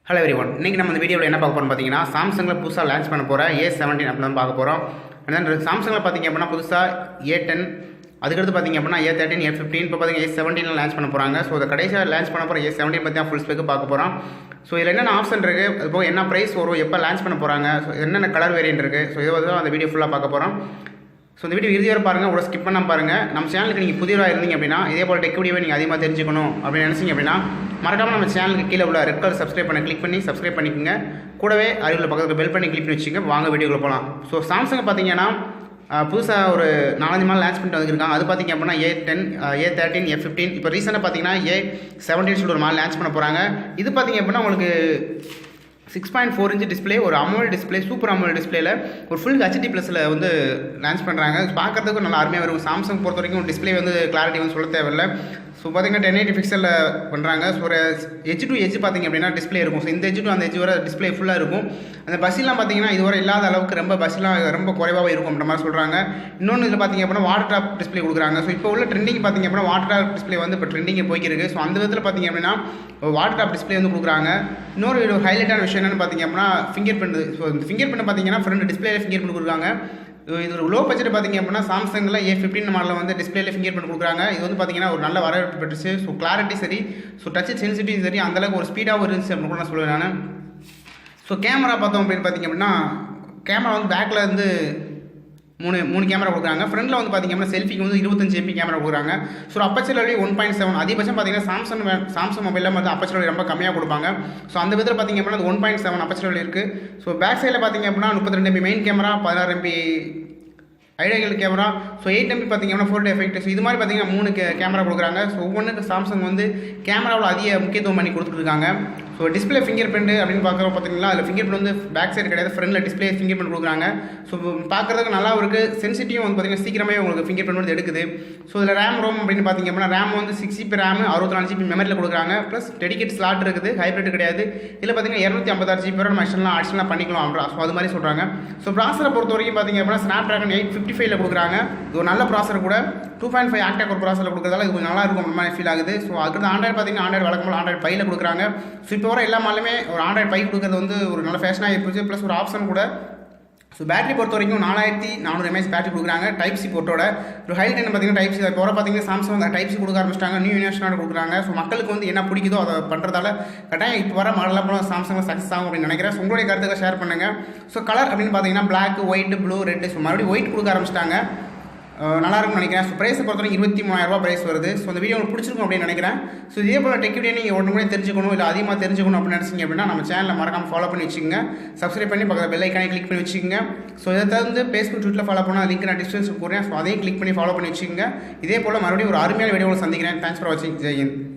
Hello every one. இன்றைக்கி நம்ம இந்த வீடியோவில் என்ன பார்க்க போகிறோம் பார்த்தீங்கன்னா, சாம்சங்கில் புதுசாக லான்ச் பண்ண போகிற A17 அப்படி தான் பார்க்க போகிறோம். அண்ட் சாம்சங்கில் பார்த்தீங்க அப்படின்னா புதுசாக A10, அதுக்கடுத்து பார்த்தீங்க அப்படின்னா A13, A15, இப்போ பார்த்தீங்கன்னா A17 லான்ச் பண்ண போகிறாங்க. ஸோ அதை கடைசியாக லான்ச் பண்ண போகிற A17 பற்றி தான் ஃபுல் ஸ்பெக்கு பார்க்க போகிறோம். ஸோ இதில் என்னென்ன ஆப்ஷன் இருக்குது, அது போக என்ன ப்ரைஸ் வரும், எப்போ லான்ச் பண்ண போகிறாங்க, ஸோ என்னென்ன கலர் வேரியன்ட் இருக்குது, ஸோ இதை வந்து அந்த வீடியோ ஃபுல்லாக பார்க்க போகிறோம். ஸோ இந்த வீடியோ இறுதி வரை பாருங்கள், ஒரு ஸ்கிப் பண்ணால் பாருங்கள். நம்ம சேனலுக்கு நீங்கள் புதியவராக இருந்தீங்க அப்படின்னா, இதே போல் டெக் வீடியோவை நீங்கள் அதிகமாக தெரிஞ்சுக்கணும் அப்படின்னு நினச்சிங்க அப்படின்னா, மறக்காமல் நம்ம சேனலுக்கு கீழே உள்ள ரெட் கலர் சப்ஸ்கிரைப் பண்ண கிளிக் பண்ணி சப்ஸ்கிரைப் பண்ணிக்கோங்க. கூடவே அருகில் பக்கத்தில் பெல் பண்ணி கிளிக் பண்ணி வச்சுங்க. வாங்க வீடியோக்குள்ள போகலாம். ஸோ சாம்சங் பார்த்தீங்கன்னா புதுசாக ஒரு 4 மாதம் லான்ச் பண்ணிட்டு வந்துருக்காங்க. அது பார்த்தீங்க அப்படின்னா A10, A13, A15, இப்போ ரீசெண்டாக பார்த்தீங்கன்னா A17 சொல்லிட்டு ஒரு மாதம் லான்ச் பண்ண போகிறாங்க. இது பார்த்தீங்க அப்படின்னா உங்களுக்கு 6.4 இன்ச் டிஸ்பிளே, ஒரு அமோல்ட் டிஸ்பிளே, சூப்பர் அமோல்ட் டிஸ்பிளேல ஒரு ஃபுல் HD ப்ளஸில் வந்து லான்ச் பண்ணுறாங்க. பார்க்குறதுக்கு நல்லா அருமையாக இருக்கும். சாம்சங் பொறுத்த வரைக்கும் டிஸ்பிளே வந்து கிளாரிட்டி வந்து சொல்ல தேவையில்லை. ஸோ பார்த்தீங்கன்னா 1080 பிக்சலில் பண்ணுறாங்க. ஸோ ஒரு எட்ஜ் டு எட்ஜ் பார்த்தீங்க அப்படின்னா டிஸ்பிளே இருக்கும். ஸோ இந்த எட்ஜ் டு அந்த எட்ஜ் வர டிஸ்பிளே ஃபுல்லாக இருக்கும். அந்த பஸ்ஸெலாம் பார்த்தீங்கன்னா இதுவரை இல்லாத அளவுக்கு ரொம்ப பஸ்ஸெலாம் ரொம்ப குறைவாகவே இருக்கும் அப்படின்ற மாதிரி சொல்கிறாங்க. இன்னொன்று இதில் பார்த்தீங்க அப்படின்னா வாட்டர் ட்ராப் டிஸ்பிளே கொடுக்குறாங்க. ஸோ இப்போ உள்ள ட்ரெண்டிங் பார்த்தீங்க அப்படின்னா வாட்டர் ட்ராப் டிஸ்பிளே வந்து இப்போ ட்ரெண்டிங்கே போய்க்கிருக்கு. ஸோ அந்த விதத்தில் பார்த்தீங்க அப்படின்னா வாட்டர் ட்ராப் டிஸ்பிளே வந்து கொடுக்குறாங்க. இன்னொரு ஹைலைட்டான விஷயம் என்னென்னு பார்த்தீங்க அப்படின்னா ஃபிங்கர் பிரிண்ட். ஸோ இந்த ஃபிங்கர் பிரிண்ட் பார்த்தீங்கன்னா ஃப்ரண்ட் டிஸ்பிளேல ஃபிங்கர் பிரிண்ட் கொடுக்குறாங்க. இது ஒரு லோ பட்ஜெட் பார்த்தீங்க அப்படின்னா சாம்சங்கில் A15 மாடலில் வந்து டிஸ்பிளேல ஃபிங்கர் பிரிண்ட் கொடுக்குறாங்க. இது வந்து பார்த்தீங்கன்னா ஒரு நல்ல வரவேற்பு பெற்றுச்சு. ஸோ கிளாரிட்டி சரி, ஸோ டச் சென்சிட்டிவிட்டி சரி, அந்தளவுக்கு ஒரு ஸ்பீடாகவும் இருந்துச்சு அப்படின்னு கூட நான் சொல்லுவேன் நான். ஸோ கேமரா பார்த்தோம் அப்படின்னு பார்த்தீங்க அப்படின்னா கேமரா வந்து பேக்கில் வந்து மூணு கேமரா கொடுக்குறாங்க. ஃப்ரண்டில் வந்து பார்த்தீங்க அப்படின்னா செல்ஃபிக்கு வந்து 25 MP கேமரா கொடுக்குறாங்க. ஸோ அப்பச்சர் வழி 1.7, அதிகபட்சம் பார்த்தீங்கன்னா சாம்சங் மொபைலில் வந்து அப்பச்சர் வழி ரொம்ப கம்மியாக கொடுப்பாங்க. ஸோ அந்த விதத்தில் பார்த்தீங்க அப்படின்னா 1.7 அப்பச்சர் வழி இருக்குது. ஸோ பேக் சைடில் பார்த்தீங்க அப்படின்னா 32 MP main camera, 16 MP ideal camera, so 8 MP பார்த்தீங்க அப்படின்னா 4D எஃபெக்ட். ஸோ இது மாதிரி பார்த்தீங்கன்னா 3 கேமரா கொடுக்குறாங்க. ஸோ ஒவ்வொன்றுக்கு சாம்சங் வந்து கேமராவில் அதிக முக்கியத்துவம் பண்ணி கொடுத்துருக்காங்க. ஸோ டிஸ்பிளே ஃபிங்கர் பிரிண்ட் அப்படின்னு பார்க்குறப்ப பார்த்தீங்கன்னா அதில் ஃபிங்கர் பிரிண்ட் வந்து பேக் சைடு கிடையாது, ஃப்ரண்டில் டிஸ்பிளே ஃபிங்கர் பிரிண்ட் கொடுக்குறாங்க. ஸோ பார்க்குறதுக்கு நல்லா இருக்குது. சென்சிட்டிவும் வந்து பார்த்தீங்கன்னா சீக்கிரமே உங்களுக்கு ஃபிங்கர் பிரிண்ட் வந்து எடுக்குது. ஸோ இதில் ரோம் அப்படின்னு பார்த்தீங்க அப்படின்னா ரேம் வந்து 6 GB ரேம், 64 GB மெமரியில் கொடுக்குறாங்க. ப்ளஸ் டெடிகேட் ஸ்லாட் இருக்குது, ஹைப்ரிட் கிடையாது. இதில் பார்த்தீங்கன்னா 256 GB நம்ம அடிஷனலாக பண்ணிக்கலாம். ஸோ அது மாதிரி சொல்கிறாங்க. ஸோ ப்ராசரை பொறுத்த வரைக்கும் பார்த்தீங்க அப்படின்னா ஸ்னாப்ட்ராகன் 855 கொடுக்குறாங்க. இது ஒரு நல்ல ப்ராசர் கூட, 2.5 ஆக்டா கோர் ப்ராசரில் கொடுக்குறதால இது கொஞ்சம் நல்லா இருக்கும் அந்த மாதிரி ஃபீல் ஆகுது. ஸோ அதுக்கு ஆண்ட்ராய்டு பார்த்தீங்கன்னா ஆண்ட்ராய்டு வழக்கம்போல் ஆண்ட்ராய்டு 5 கொடுக்குறாங்க. ஸோ இப்போ வர எல்லா மாலுமே ஒரு ஆண்ட்ராய்டு 5 கொடுக்குறது வந்து ஒரு நல்ல ஃபேஷனாக இருந்துச்சு. ப்ளஸ் ஒரு ஆப்ஷன் கூட. ஸோ பேட்டரி பொறுத்த வரைக்கும் 4400 mAh பேட்டரி கொடுக்குறாங்க டைப் சி போர்ட்டோட. ஒரு ஹைலைட் என்ன பார்த்தீங்கன்னா டைப் சி. இப்போ வர பார்த்தீங்கன்னா சாம்சங் வந்து டைப் சி கொடுக்க ஆரம்பிச்சிட்டாங்க, நியூ யூனிவர்ஷனோட கொடுக்குறாங்க. ஸோ மக்களுக்கு வந்து என்ன பிடிக்குதோ அதை பண்ணுறதால கட்டாயம் இப்போ வர மாடலாக போனால் சாம்சங்கில் சக்ஸஸ் ஆகும் அப்படின்னு நினைக்கிறேன். ஸோ உங்களுடைய கருத்துக்களை ஷேர் பண்ணுங்கள். ஸோ கலர் அப்படின்னு பார்த்தீங்கன்னா black, white, blue, red. So மறுபடியும் ஒயிட் கொடுக்க ஆரம்பிச்சிட்டாங்க. நல்லா இருக்கும்னு நினைக்கிறேன். ஸோ ப்ரைஸை பொறுத்தவரைக்கும் 23,000 ப்ரைஸ் வருது. ஸோ இந்த வீடியோ உங்களுக்கு பிடிச்சிருக்கும் அப்படின்னு நினைக்கிறேன். ஸோ இதே போல் டெக் வீடியோ நீங்கள் ஒன்று கூட தெரிஞ்சுக்கணும், இல்லை அதிகமாக தெரிஞ்சுக்கணும் அப்படின்னு நினச்சிங்க அப்படின்னா நம்ம சேனலில் மறக்காமல் ஃபாலோ பண்ணி வச்சுக்கோங்க. சப்ஸ்கிரைப் பண்ணி பக்கத்தில் பெல் ஐக்கானே கிளிக் பண்ணி வச்சுக்கோங்க. ஸோ இதை தவிர்த்து ஃபேஸ்புக், ட்விட்டரில் ஃபாலோ பண்ணால் லிங்க் நான் டிஸ்கிரிப்ஷன் போடுறேன். ஸோ அதையும் கிளிக் பண்ணி ஃபாலோ பண்ணி வச்சுக்கோங்க. இதே போல் மறுபடியும் ஒரு அருமையான வீடியோவில் சந்திக்கிறேன். தேங்க்ஸ் ஃபார் வாட்சிங். ஜெய் ஹிந்த்.